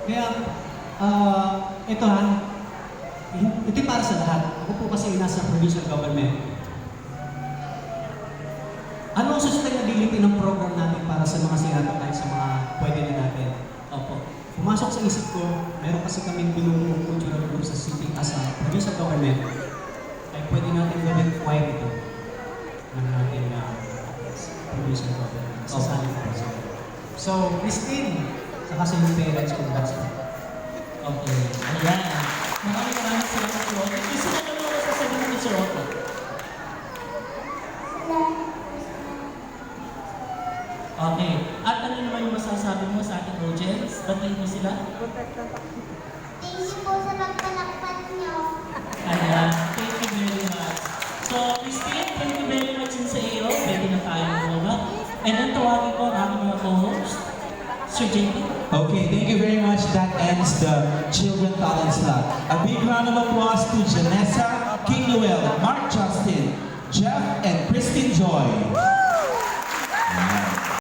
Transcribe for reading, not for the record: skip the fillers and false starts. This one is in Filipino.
Kaya, ito ha, ito yung para sa lahat. Ako po kasi nasa provincial government. Ano ang sustainability ng program natin para sa mga sinatang kahit sa mga pwede na natin? Opo. Pumasok sa isip ko, meron kasi kaming binubulong cultural group sa city as a provincial government. Ay pwede natin gawin choir ito ng ating provincial government. Sasali ko po sila. So, Christine, saka sa yung parents ko gusto. Okay. Ayan. Maraming salamat po. Gusto na naman ako sasabihin ni Sir Otto. Okay. At ano naman yung masasabi mo sa ating audience? Batiin mo sila? Thank you po sa pagpalakpan niyo. Ayan. Thank you very much. So, Christine, thank you very much din sa iyo. Pwede na tayo mga. And then tawagin ko ang aking mga co-host, Sir JP. Okay, thank you very much. That ends the Children Talent Slot. A big round of applause to Janessa, King Noel, Mark Justin, Jeff, and Christine Joy.